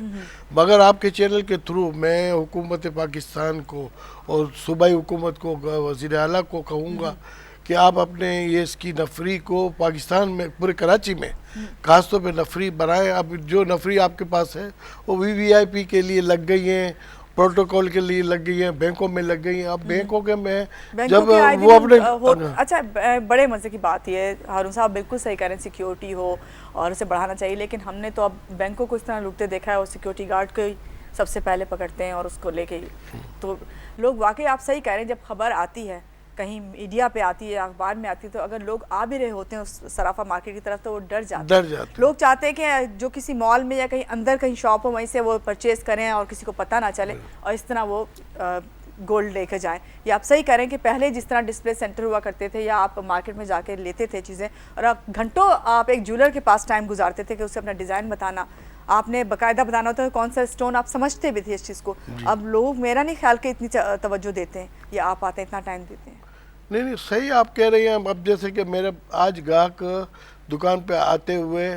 मगर आपके चैनल के थ्रू मैं हुकूमत पाकिस्तान को और सूबाई हुकूमत को, वज़ीर आला को कहूँगा कि आप अपने ये इसकी नफरी को पाकिस्तान में, पूरे कराची में खास तौर पे नफरी बनाएं। अब जो नफरी आपके पास है वो वीवीआईपी के लिए लग गई हैं, प्रोटोकॉल के लिए लग गई हैं, बैंकों में लग गई हैं। अब बैंकों के में जब वो अपने अच्छा, बड़े मजे की बात ये हारून साहब बिल्कुल सही कह रहे हैं, सिक्योरिटी हो और उसे बढ़ाना चाहिए, लेकिन हमने तो अब बैंकों को इस तरह लूटते देखा है, और सिक्योरिटी गार्ड को सबसे पहले पकड़ते हैं और उसको लेके, तो लोग वाकई आप सही कह रहे हैं, जब खबर आती है कहीं मीडिया पे आती है, अखबार में आती है, तो अगर लोग आ भी रहे होते हैं उस सराफा मार्केट की तरफ तो वो डर जाते हैं। लोग चाहते हैं कि जो किसी मॉल में या कहीं अंदर कहीं शॉप हो वहीं से वो परचेज करें और किसी को पता ना चले, और इस तरह वो गोल्ड लेकर जाएं। या आप सही करें कि पहले जिस तरह डिस्प्ले सेंटर हुआ करते थे, या आप मार्केट में जाके लेते थे चीज़ें, और आप घंटों आप एक ज्वेलर के पास टाइम गुजारते थे कि उसे अपना डिज़ाइन बताना, आपने बाकायदा बताना होता है कौन सा स्टोन, आप समझते भी थे इस चीज़ को। अब लोग मेरा नहीं ख्याल कि इतनी तवज्जो देते हैं, या आप आते हैं इतना टाइम देते हैं। नहीं, सही आप कह रही हैं। अब जैसे कि मेरे आज ग्राहक दुकान पे आते हुए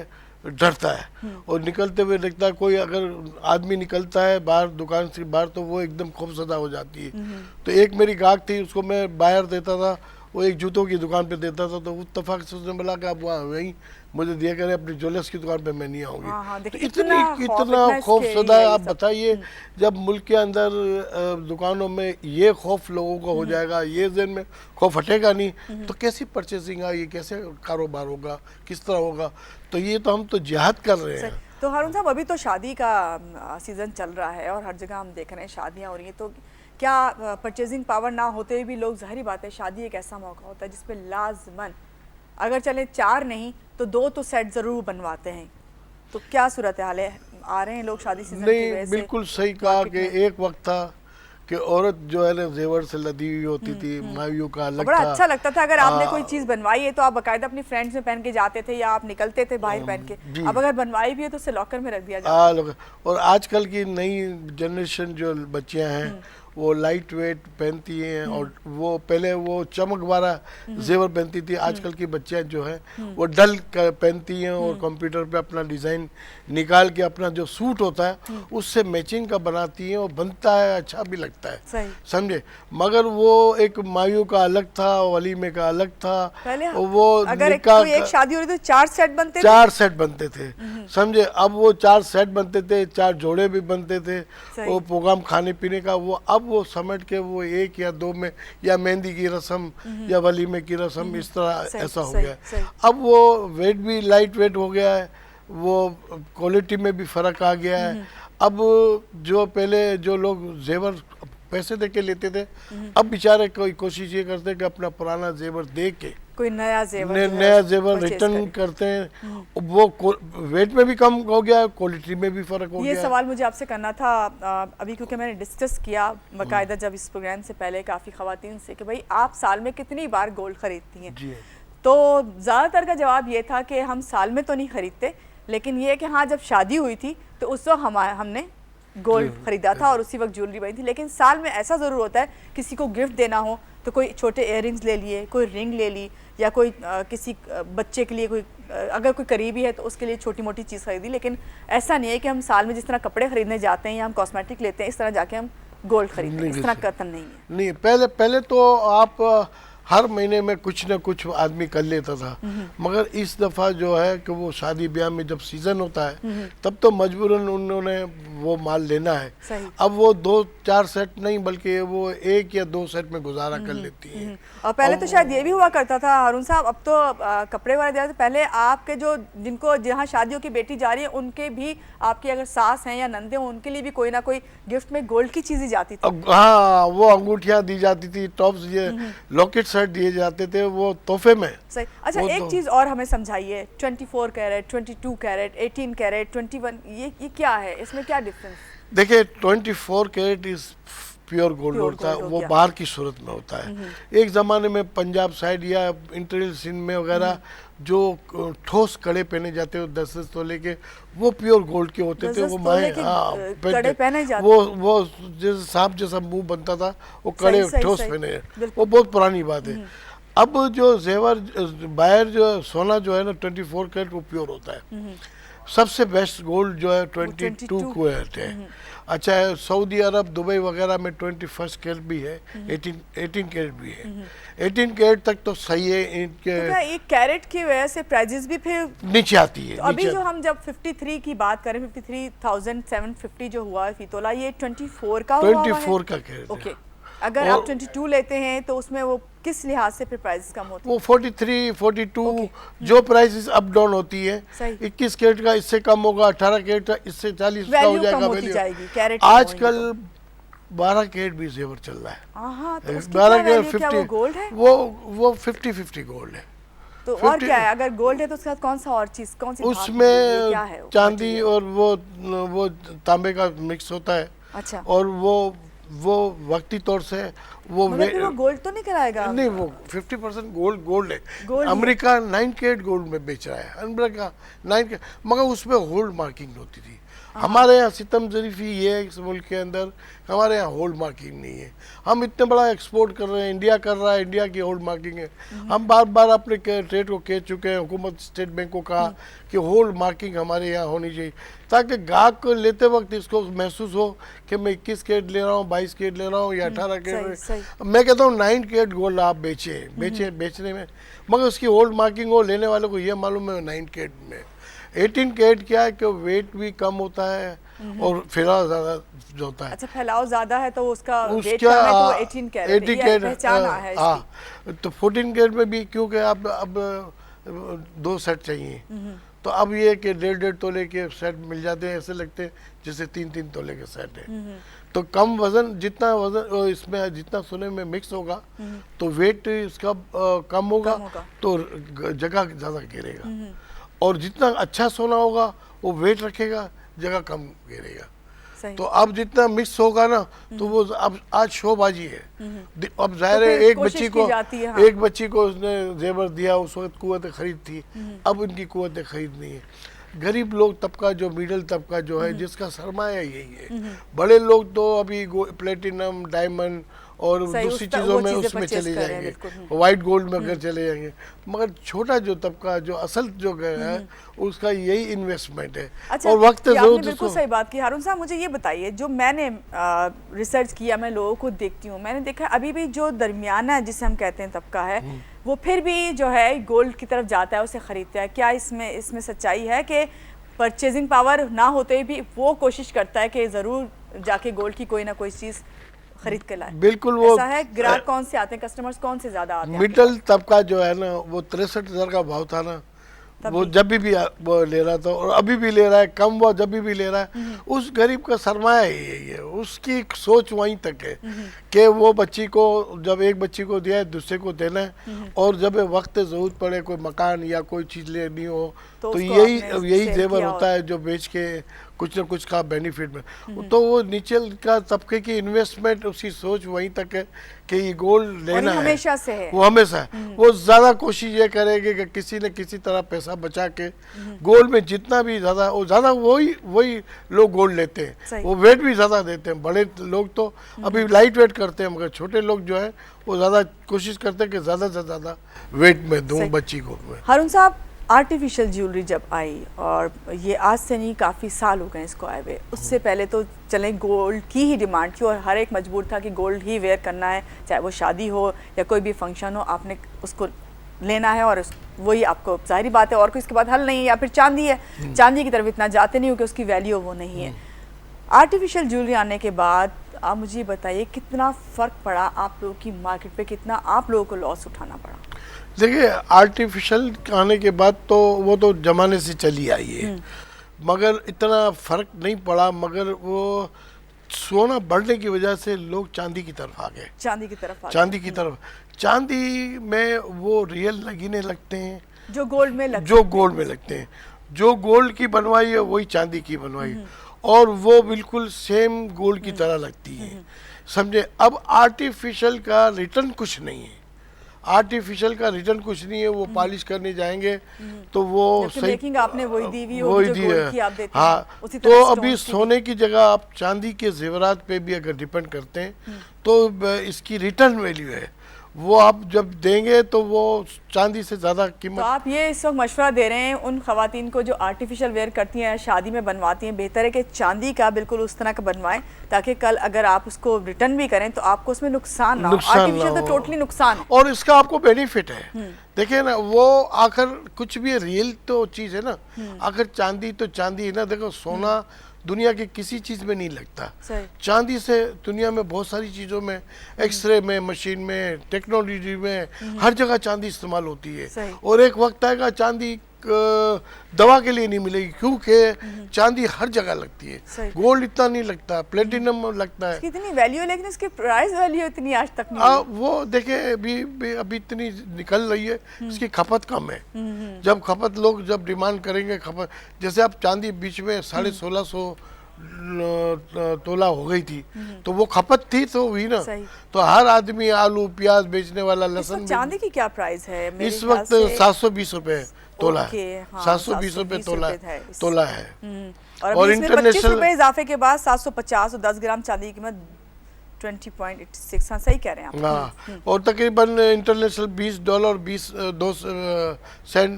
डरता है और निकलते हुए देखता है, कोई अगर आदमी निकलता है बाहर दुकान से बाहर तो वो एकदम खौफजदा हो जाती है। तो एक मेरी ग्राहक थी, उसको मैं बाहर देता था, वो एक जूतों की दुकान पे देता था, तो इत्तेफाक से उसने बोला कि आप वहाँ वहीं मुझे दिया करें, अपनी ज्वेलर्स की दुकान पे मैं नहीं आऊँगी। तो इतना खौफजदा, आप बताइए जब मुल्क के अंदर दुकानों में ये खौफ लोगों को हो जाएगा, ये ज़हन में खौफ हटेगा नहीं, तो कैसी परचेसिंग आएगी, कैसे कारोबार होगा, किस तरह होगा? तो ये तो हम तो जिहाद कर रहे हैं। तो हारून साहब, अभी तो शादी का सीज़न चल रहा है और हर जगह हम देख रहे हैं शादियाँ हो रही हैं, तो क्या परचेजिंग पावर ना होते हुए भी लोग, जाहिर बात है शादी एक ऐसा मौका होता है जिसपे लाजमन अगर चले 4 नहीं तो 2 तो सेट ज़रूर बनवाते हैं, तो क्या सूरत हाल है? आ रहे हैं लोग शादी सीजन की वजह से? बिल्कुल सही कहा कि एक वक्त था कि औरत जो है ना जेवर से लदी हुई होती थी, मावियों का अलग बड़ा था। अच्छा लगता था अगर आपने कोई चीज़ बनवाई है तो आप बाकायदा अपनी फ्रेंड्स में पहन के जाते थे, या आप निकलते थे बाहर पहन के। अब अगर बनवाई भी है तो उसे लॉकर में रख दिया जाता है। और आजकल की नई जनरेशन जो बच्चियां हैं वो लाइट वेट पहनती हैं, और वो पहले वो चमक वाला जेवर पहनती थी। आजकल की बच्चियां जो हैं वो डल पहनती हैं, और कंप्यूटर पे अपना डिज़ाइन निकाल के अपना जो सूट होता है उससे मैचिंग का बनाती हैं, और बनता है, अच्छा भी लगता है, समझे। मगर वो एक मायूं का अलग था, वलीमे का अलग था। वो अगर कोई एक शादी हो रही तो 4 सेट बनते थे, 4 सेट बनते थे, समझे। अब वो 4 सेट बनते थे, 4 जोड़े भी बनते थे, वो प्रोग्राम खाने पीने का। वो अब वो समझ के वो 1 या 2 में, या मेहंदी की रस्म या वलीमे की रस्म, इस तरह ऐसा हो गया है। अब वो वेट भी लाइट वेट हो गया है, वो क्वालिटी में भी फ़र्क आ गया है। अब जो पहले जो लोग जेवर पैसे दे के लेते थे, अब बेचारे कोई कोशिश ये करते हैं कि अपना पुराना जेवर दे के कोई नया जेवर रिटर्न करते हैं। वो वेट में भी कम हो गया, क्वालिटी में भी फर्क हो गया। ये सवाल मुझे आपसे करना था अभी, क्योंकि मैंने डिस्कस किया बाकायदा जब इस प्रोग्राम से पहले काफ़ी ख़वातीन से कि भाई आप साल में कितनी बार गोल्ड खरीदती हैं। तो ज़्यादातर का जवाब ये था कि हम साल में तो नहीं खरीदते, लेकिन ये कि हाँ जब शादी हुई थी तो उस वक्त हमने गोल्ड खरीदा था और उसी वक्त ज्वेलरी बनी थी। लेकिन साल में ऐसा ज़रूर होता है किसी को गिफ्ट देना हो तो कोई छोटे इयररिंग्स ले लिए, कोई रिंग ले ली, या कोई किसी बच्चे के लिए कोई अगर कोई करीबी है तो उसके लिए छोटी मोटी चीज़ खरीदी। लेकिन ऐसा नहीं है कि हम साल में जिस तरह कपड़े खरीदने जाते हैं या हम कॉस्मेटिक लेते हैं, इस तरह जाके हम गोल्ड खरीदते हैं, इस तरह कतन नहीं है। नहीं, पहले तो आप हर महीने में कुछ ना कुछ आदमी कर लेता था। मगर इस दफ़ा जो है कि वो शादी ब्याह में जब सीज़न होता है तब तो मजबूरन उन्होंने वो माल लेना है। सही। अब वो 2-4 सेट नहीं बल्कि वो 1 या 2 सेट में गुजारा कर लेती हैं। और पहले तो शायद ये भी हुआ करता था हारून साहब, अब तो कपड़े वाले दे रहे थे, पहले आपके जो जिनको जहाँ शादियों की बेटी जा रही है उनके भी आपकी अगर सास हैं या नंदे हैं उनके लिए भी कोई ना कोई गिफ्ट में गोल्ड की चीजें जाती थी। हाँ, वो अंगूठियाँ दी जाती थी, टॉप्स ये लॉकेट सेट दिए जाते थे वो तोहफे में। सही। अच्छा, एक चीज और हमें समझाइए, 24 कैरेट, 22 कैरेट, 18 कैरेट, 21, ये क्या है, इसमें क्या डिफरेंस? देखिए 24 कैरेट इज प्योर गोल्ड होता है, वो बाहर की सूरत में होता है। एक ज़माने में पंजाब साइड या इंटीरियर सिंध में वगैरह जो ठोस कड़े पहने जाते हो 10-10 तोले के, वो प्योर गोल्ड के होते थे। वो माए कड़े पहने जाते, वो जैसे सांप जैसा मुंह बनता था, वो कड़े ठोस पहने, वो बहुत पुरानी बात है। अब जो जेवर बाहर जो सोना जो है ना 24 कैरेट वो प्योर होता है। सबसे बेस्ट गोल्ड जो है 22 कैरेट है। अच्छा है, सऊदी अरब दुबई वगैरह में 21 कैरेट भी है, 18 कैरेट भी है। 18 कैरेट तक तो सही है। इनके तो क्या एक कैरेट की वजह से प्राइजेस भी फिर नीचे आती है? तो अभी जो हम जब 53 की बात करें, 53,750 जो हुआ फी तोला, ये 24 का हुआ 24 का कैरेट। ओके, अगर आप 22 लेते हैं तो उसमें वो किस लिहाज से फिर प्राइस कम होते हैं? वो 43, 42 जो प्राइसेस अप डाउन होती है। 21 कैरेट का इससे कम होगा, 18 कैरेट का इससे 40 का हो जाएगा वैल्यू। आजकल 12 कैरेट भी जेवर चल रहा है। तो 12 कैरेट 50, वो गोल्ड है, वो 50-50 गोल्ड है। तो और क्या है? अगर गोल्ड है तो उसके साथ कौन सा और चीज, कौन सी उसमें क्या है? चांदी और वो तांबे का मिक्स होता है। अच्छा। और वो वक्ती तौर से वो गोल्ड तो नहीं कराएगा? नहीं, वो 50% गोल्ड है। अमेरिका 9 कैरेट गोल्ड में बेच रहा है, अमेरिका 9 कैरेट, मगर उसमें होल्ड मार्किंग होती थी। हमारे यहाँ सितम जरीफी ये है इस मुल्क के अंदर, हमारे यहाँ होल्ड मार्किंग नहीं है। हम इतने बड़ा एक्सपोर्ट कर रहे हैं, इंडिया कर रहा है, इंडिया की होल्ड मार्किंग है। हम बार बार अपने ट्रेड को कह चुके हैं, हुकूमत स्टेट बैंक को कहा कि होल्ड मार्किंग हमारे यहाँ होनी चाहिए, ताकि ग्राहक को लेते वक्त इसको महसूस हो कि मैं 21 कैरेट ले रहा हूँ, 22 कैरेट ले रहा हूँ या 18 कैरेट। मैं कहता हूँ 9 कैरेट गोल्ड आप बेचने में, मगर उसकी होल्ड मार्किंग हो, लेने वालों को ये मालूम है 9 कैरेट में। 18 कैरेट क्या है कि वेट भी कम होता है और फैलाव ज़्यादा जो होता है। अच्छा, फैलाव ज़्यादा है तो उसका वेट कम है, तो 18 कैरेट ये पहचाना है इसकी। तो 14 कैरेट में भी क्योंकि अब 2 सेट चाहिए, तो अब ये कि 1.5 तोले के सेट मिल जाते हैं, ऐसे लगते हैं जैसे 3-3 तोले के सेट है। तो कम वजन, जितना वजन इसमें जितना सोने में मिक्स होगा तो वेट इसका कम होगा, तो जगह ज़्यादा घेरेगा। और जितना अच्छा सोना होगा वो वेट रखेगा, जगह कम घेरेगा। तो अब जितना मिक्स होगा ना तो वो अब आज शोबाजी है। अब जाहिर है एक बच्ची को उसने जेवर दिया, उस वक्त कुव्वत खरीद थी, अब उनकी कुव्वत खरीद नहीं है। गरीब लोग तबका, जो मिडिल तबका जो है, जिसका सरमाया यही है। बड़े लोग तो अभी प्लेटिनम, डायमंड और दूसरी चीज़ों में उसमें चले जाएंगे, वाइट गोल्ड में अगर चले जाएंगे, मगर छोटा जो तबका, जो असल जो है, उसका यही इन्वेस्टमेंट है। अच्छा, और वक्त आपने बिल्कुल सही बात की हारून साहब। मुझे ये बताइए, जो मैंने रिसर्च किया, मैं लोगों को देखती हूँ, मैंने देखा अभी भी जो दरमियाना जिसे हम कहते हैं तबका है, वो फिर भी जो है गोल्ड की तरफ जाता है, उसे खरीदता है। क्या इसमें सच्चाई है कि परचेजिंग पावर ना होते भी वो कोशिश करता है कि ज़रूर जाके गोल्ड की कोई ना कोई चीज़ खरीद के लाए? बिल्कुल। वो ऐसा है, ग्राहक कौन से आते हैं, कस्टमर्स कौन से ज्यादा आते हैं? मिडिल तबका जो है ना, वो 63,000 का भाव था ना, वो जब भी वो ले रहा था और अभी भी ले रहा है, कम वो जब भी ले रहा है। उस गरीब का सरमाया यही है, उसकी सोच वहीं तक है कि वो बच्ची को, जब एक बच्ची को दिया है दूसरे को देना है, और जब वक्त ज़रूरत पड़े, कोई मकान या कोई चीज़ लेनी हो, तो यही जेवर होता है जो बेच के कुछ न कुछ का बेनिफिट में। तो वो नीचे का तबके की इन्वेस्टमेंट, उसकी सोच वहीं तक है कि ये गोल्ड लेना है, हमेशा से है, वो हमेशा है। वो ज़्यादा कोशिश ये करेगी कि किसी न किसी तरह पैसा बचा के गोल्ड में जितना भी ज़्यादा, वो ज़्यादा वही लोग गोल्ड लेते हैं, वो वेट भी ज़्यादा देते हैं। बड़े लोग तो अभी लाइट वेट करते हैं, मगर छोटे लोग जो है वो ज़्यादा कोशिश करते हैं कि ज़्यादा से ज़्यादा वेट में दूँ बच्ची को। हारून साहब, आर्टिफिशियल ज्वेलरी जब आई, और ये आज से नहीं काफ़ी साल हो गए इसको आए हुए, उससे पहले तो चलें गोल्ड की ही डिमांड थी और हर एक मजबूर था कि गोल्ड ही वेयर करना है, चाहे वो शादी हो या कोई भी फंक्शन हो, आपने उसको लेना है और वही आपको, जाहिर बात है और कोई इसके बाद हल नहीं है। या फिर चांदी है, चांदी की तरफ इतना जाते नहीं हो कि उसकी वैल्यू वो नहीं है। आर्टिफिशियल ज्वेलरी आने के बाद आप मुझे बताइए कितना फ़र्क पड़ा आप लोगों की मार्केट पे, कितना आप लोगों को लॉस उठाना पड़ा? देखिए, आर्टिफिशियल आने के बाद तो वो तो ज़माने से चली आई है, मगर इतना फ़र्क नहीं पड़ा। मगर वो सोना बढ़ने की वजह से लोग चांदी की तरफ आ गए, चांदी की तरफ आ गए। चांदी की तरफ। चांदी में वो रियल लगीने लगते हैं जो गोल्ड में लगते जो गोल्ड में लगते हैं। जो गोल्ड की बनवाई है वही चांदी की बनवाई, और वो बिल्कुल सेम गोल्ड की तरह लगती है, समझे। अब आर्टिफिशियल का रिटर्न कुछ नहीं है, आर्टिफिशियल का रिटर्न कुछ नहीं है। वो पॉलिश करने जाएंगे तो वो जबकि मेकिंग आपने वही दी हुई वही होगी जो दी गोल्ड है। की आप देते हाँ, हैं, उसी तो तरह अभी stones की सोने की जगह आप चांदी के जेवरात पे भी अगर डिपेंड करते हैं तो इसकी रिटर्न वैल्यू है, वो आप जब देंगे तो वो चांदी से ज़्यादा तो कीमत। आप ये इस वक्त मशवरा दे रहे हैं उन खवातीन को जो आर्टिफिशियल वेयर करती हैं, शादी में बनवाती हैं, बेहतर है कि चांदी का बिल्कुल उस तरह का बनवाएं ताकि कल अगर आप उसको रिटर्न भी करें तो आपको उसमें नुकसान ना हो। नुकसान ना आर्टिफिशियल तो हो। टोटली नुकसान है। और इसका आपको बेनिफिट है। देखिए ना, वो आखिर कुछ भी रियल तो चीज़ है ना, आखिर चांदी तो चांदी है ना। देखो, सोना दुनिया की किसी चीज़ में नहीं लगता, सही। चांदी से दुनिया में बहुत सारी चीज़ों में, एक्सरे में, मशीन में, टेक्नोलॉजी में, हर जगह चांदी इस्तेमाल होती है। सही। और एक वक्त आएगा चांदी दवा के लिए नहीं मिलेगी, क्योंकि चांदी हर जगह लगती है। सही। गोल्ड इतना नहीं लगता, प्लेटिनम लगता है। इसकी इतनी वैल्यू है लेकिन इसकी प्राइस वैल्यू इतनी आज तक नहीं है। वो देखे अभी इतनी निकल रही है, इसकी खपत कम है। जब खपत लोग जब डिमांड करेंगे खपत, जैसे आप चांदी बीच में 1650 तोला हो गई थी, तो वो खपत थी तो हुई ना। सही। तो हर आदमी आलू प्याज बेचने वाला, इस लहसुन वक्त चांदी की क्या प्राइस है? मेरे इस ख्याल वक्त से 720 रुपए तोला ओके, है। हाँ, 720 रुपए 720 है इस- तोला है। और और अभी इसमें 25 इंटरनेशनल रुपए इजाफे के बाद 750 और 10 ग्राम चांदी की कीमत 20.86। हाँ, सही कह रहे हैं आप। हाँ, और तकरीबन इंटरनेशनल $20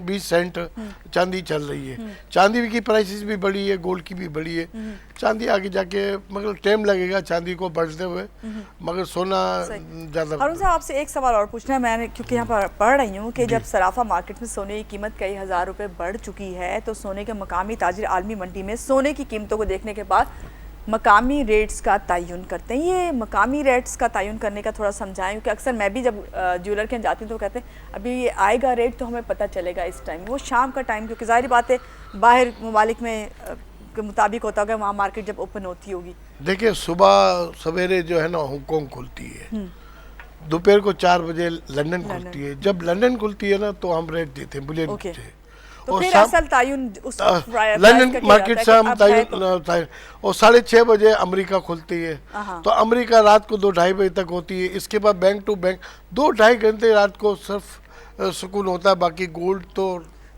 20 सेंट चांदी चल रही है। चांदी की प्राइसेस भी बढ़ी है, गोल्ड की भी बढ़ी है। चांदी आगे जाके मगर टाइम लगेगा चांदी को बढ़ते हुए, मगर सोना ज़्यादा। हारून साहब, आपसे एक सवाल और पूछना है मैंने, क्योंकि यहाँ पर पढ़ रही हूँ कि जब सराफा मार्केट में सोने की कीमत कई हज़ार रुपए बढ़ चुकी है, तो सोने के मकामी ताजिर आलमी मंडी में सोने की कीमतों को देखने के बाद मकामी रेट्स का तयन करते हैं। ये मकामी रेट्स का तयन करने का थोड़ा समझाएं, क्योंकि अक्सर मैं भी जब ज्वेलर के यहाँ जाती हूँ तो कहते हैं अभी ये आएगा रेट तो हमें पता चलेगा इस टाइम। वो शाम का टाइम, क्योंकि जाहिर बात है बाहर ममालिक में के मुताबिक होता होगा वहाँ मार्केट जब ओपन होती होगी। देखिए, सुबह सवेरे जो है ना हांगकांग खुलती है, दोपहर को 4 बजे लंदन खुलती है। जब लंदन खुलती है ना तो हम रेट देते हैं, बुलियन ओके। देते हैं। तो और फिर शाम असल तायुन उस प्राइस लंदन का क्या मार्केट रहता से है हम कि अब है तो- तायुन और 6:30 बजे अमेरिका खुलती है, हाँ। तो अमेरिका रात को 2-2:30 बजे तक होती है। इसके बाद बैंक टू बैंक 2-2.5 घंटे रात को सिर्फ सुकून होता है, बाकी गोल्ड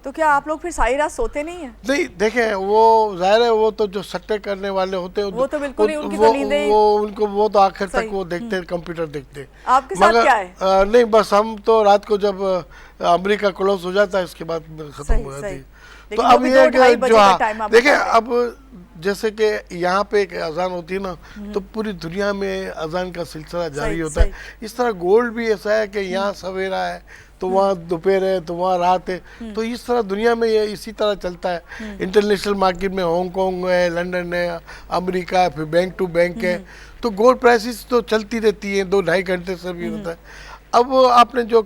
तो क्या आप लोग फिर सारी रात सोते नहीं हैं? नहीं। देखें, वो जाहिर है, वो तो जो सट्टे करने वाले होते हैं वो तो बिल्कुल ही उनकी तो नींदें ही- वो तो आखिर तक सही। वो देखते हैं, कंप्यूटर देखते हैं। आपके साथ क्या है? नहीं, बस हम तो रात को जब अमेरिका क्लोज हो जाता है इसके बाद खत्म सही, हो जाती सही। है। लेकिन तो वो अब भी ये 2-2:30 कि बजे जो का हाँ, टाइम आप देखिए, बता रहे अब जैसे कि यहाँ पे एक अजान होती है ना, तो पूरी दुनिया में अजान का सिलसिला जारी सही, होता है। इस तरह गोल्ड भी ऐसा है कि यहाँ सवेरा है तो वहाँ दोपहर है, तो वहाँ रात है। तो इस तरह दुनिया में ये इसी तरह चलता है। इंटरनेशनल मार्केट में हांगकांग है, लंदन है, अमेरिका है, फिर बैंक टू बैंक है। तो गोल्ड प्राइसेस तो चलती रहती हैं, 2-2.5 घंटे से भी होता है। अब आपने जो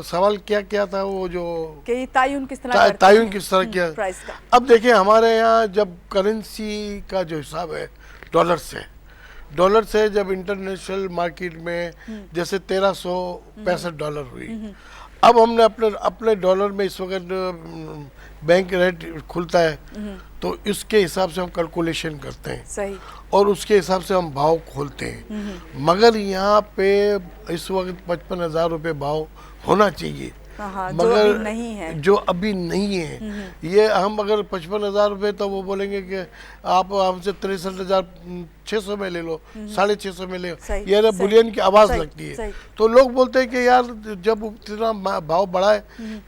सवाल किया था, वो जो कि तायुन किस तरह करते तायुन हैं? किस तरह किया, प्राइस का। अब देखिए, हमारे यहाँ जब करेंसी का जो हिसाब है डॉलर से जब इंटरनेशनल मार्केट में जैसे $1365 हुई, अब हमने अपने डॉलर में इस वक्त बैंक रेट खुलता है, तो इसके हिसाब से हम कैलकुलेशन करते हैं। सही। और उसके हिसाब से हम भाव खोलते हैं। मगर यहाँ पे इस वक्त 55,000 रुपये भाव होना चाहिए, हाँ, जो अभी नहीं है। जो अभी नहीं है, ये हम अगर 55,000 रुपये, तो वो बोलेंगे कि आप हमसे 63,600 में ले लो, 650 में ले लो, ये ना बुलियन की आवाज़ लगती है। तो लोग बोलते हैं कि यार जब इतना भाव बढ़ा है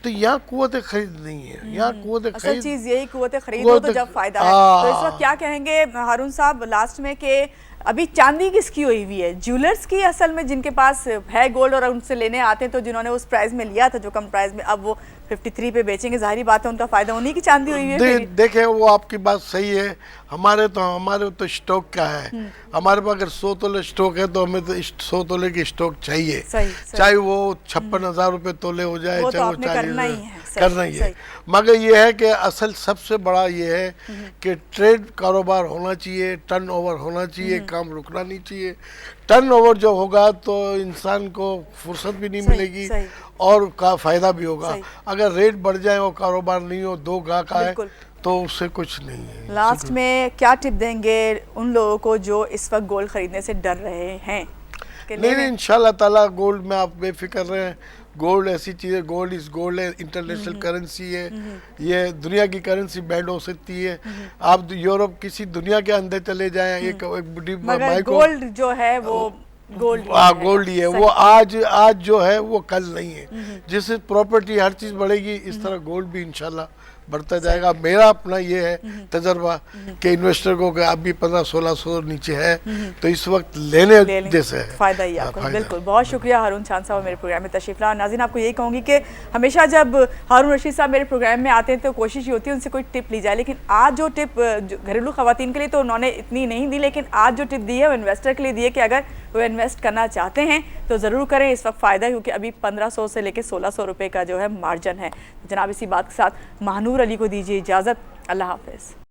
तो यहाँ कुव्वत खरीद नहीं है, यहाँ कुव्वत खरीद, असल चीज यही कुव्वत खरीद हो तो जब फायदा है। तो इस वक्त क्या कहेंगे हारून साहब लास्ट में कि अभी चांदी किसकी हुई हुई है? ज्वेलर्स की असल में, जिनके पास है गोल्ड और उनसे लेने आते हैं, तो जिन्होंने उस प्राइस में लिया था जो कम प्राइस में, अब वो 53 पे बेचेंगे, जाहिर बात है उनका फायदा, उन्हीं की चांदी हुई है। देखें वो आपकी बात सही है। हमारे तो स्टॉक क्या है, हमारे पास अगर 100 तोले स्टॉक है तो हमें तो 100 तोले की स्टॉक चाहिए, चाहे वो 56,000 रुपये तोले हो जाए, चाहे वो 40,000, करना ही है। मगर ये है कि असल सबसे बड़ा ये है कि ट्रेड कारोबार होना चाहिए, टर्नओवर होना चाहिए, काम रुकना नहीं चाहिए। टर्नओवर जो होगा तो इंसान को फुर्सत भी नहीं मिलेगी और का फायदा भी होगा। अगर रेट बढ़ जाए और कारोबार नहीं हो, दो गाहक आए, तो उससे कुछ नहीं है। लास्ट में क्या टिप देंगे उन लोगों को जो इस वक्त गोल्ड खरीदने से डर रहे हैं? नहीं, इंशाल्लाह ताला गोल्ड में आप बेफिक्र रहें। गोल्ड ऐसी चीज़ है, गोल्ड इज गोल्ड है, इंटरनेशनल करेंसी है, ये दुनिया की करेंसी बैंड हो सकती है। आप यूरोप किसी दुनिया के अंदर चले जाएं, एक बुढ़ी माई को, गोल्ड जो है वो गोल्ड ही है, वो आज जो है वो कल नहीं है। जिससे प्रॉपर्टी हर चीज़ बढ़ेगी, इस तरह गोल्ड भी इंशाल्लाह बढ़ता जाएगा। मेरा अपना ये है तजर्बा कि इन्वेस्टर को अभी 1500-1600 नीचे है तो इस वक्त लेने जैसे है, फायदा ही आपको। बिल्कुल, बहुत शुक्रिया हारून चांद साहब मेरे प्रोग्राम में तशरीफ ला। नाज़रीन, आपको यही कहूँगी कि हमेशा जब हारून रशीद साहब मेरे प्रोग्राम में आते हैं तो कोशिश ये होती है उनसे कोई टिप ली जाए, लेकिन आज जो टिप घरेलू खवातीन के लिए तो उन्होंने इतनी नहीं दी, लेकिन आज जो टिप दी है वो इन्वेस्टर के लिए दी है कि अगर वो इन्वेस्ट करना चाहते हैं तो ज़रूर करें इस वक्त फ़ायदा, क्योंकि अभी 1500 से लेकर 1600 रुपये का जो है मार्जिन है। जनाब, इसी बात के साथ महानूर अली को दीजिए इजाज़त। अल्लाह हाफ़िज़।